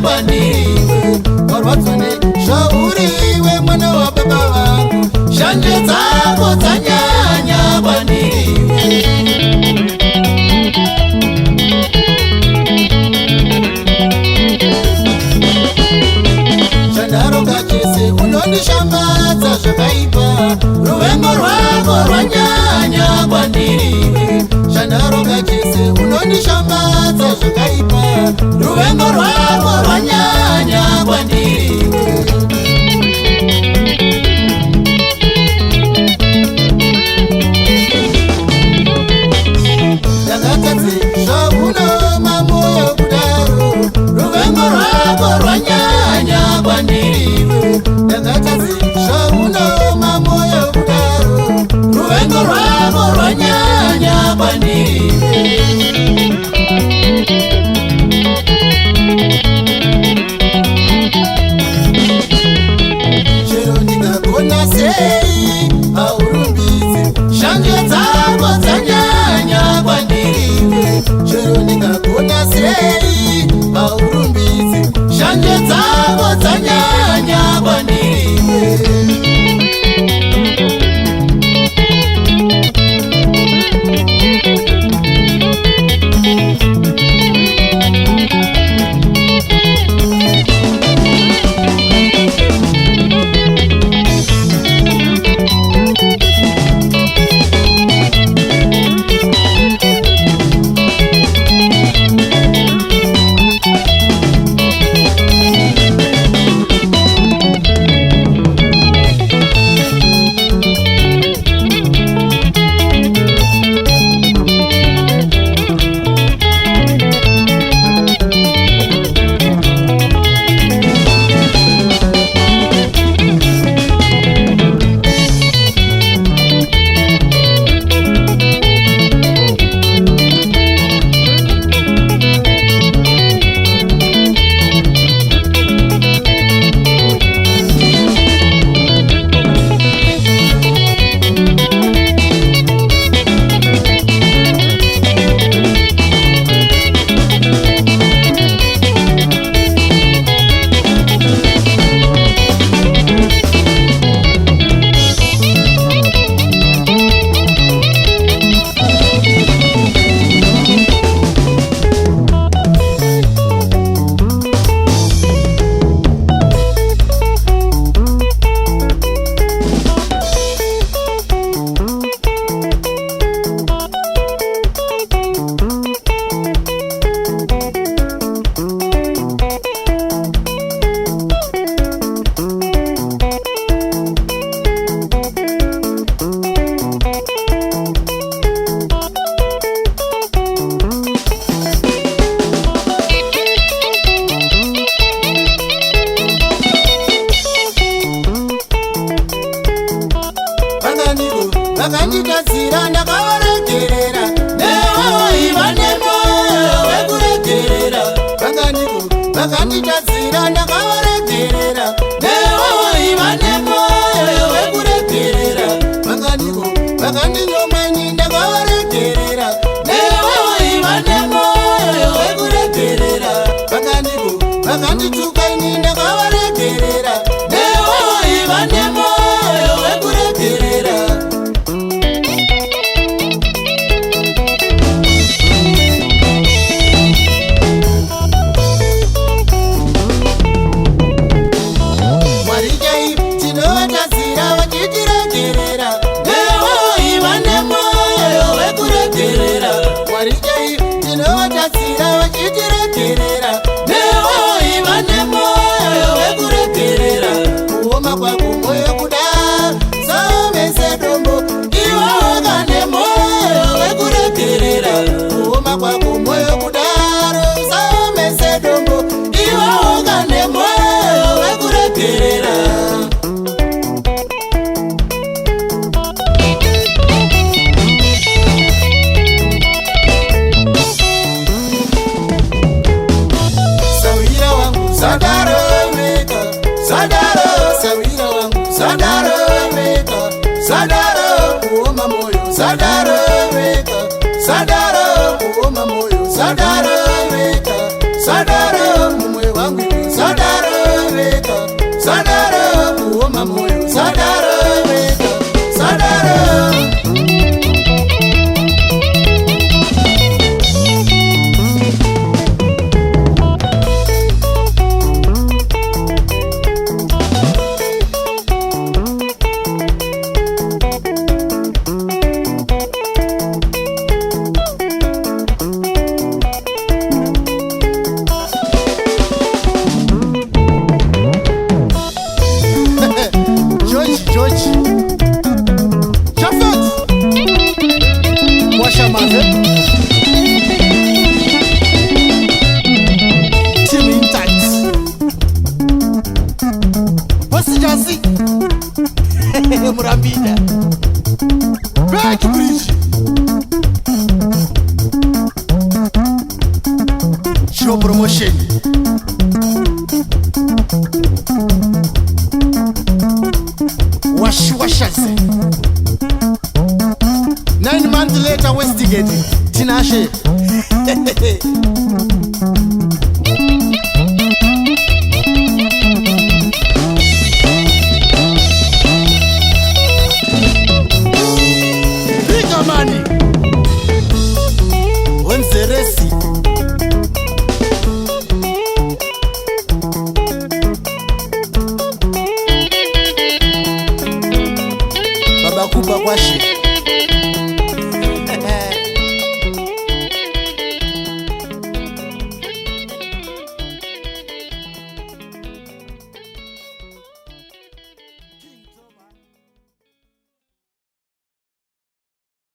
kwandiriwe, warwadzwa nezvauriwe mwana wababa vangu, shanje dzako dzanyanya kwandiriwe. Chandaronga chese unondishambadza zvakaipa, ruvengo rwako rwanyanya kwandiriwe. Chandaronga chese unondishambadza zvakaipa, ruvengo rwako rwanyanya kwandiriwe. Ndakatadze zvauno moyo kudaro, ruvengo rwako rwanyanya kwandiriwe. Ndakatadze zvauno moyo kudaro, ruvengo rwako rwanyanya kwandiriwe. Chero ndingagona sei haurumbidzi, shanje dzako dzanyanya kwandiriwe. Chero ndingagona sei haurumbidzi, shanje dzako dzanyanya kwandiriwe. Vakanditadzira ndakavaregerera, newewo iva nemoyo wekuregerera. Vakanditadzira ndakavaregerera, newewo iva nemoyo wekuregerera. Vakandinyomani ndakavaregerera, newewo iva nemoyo wekuregerera. Vakanditukaini ndakavaregerera, newewo iva nemoyo wekuregerera. Tinovatadzira vachitiregerera, newewo iva nemoyo Show promotion. Washaze 9 months later Westgate Tinashe Bigger money Wenzeresi Baba Kumba Kwashi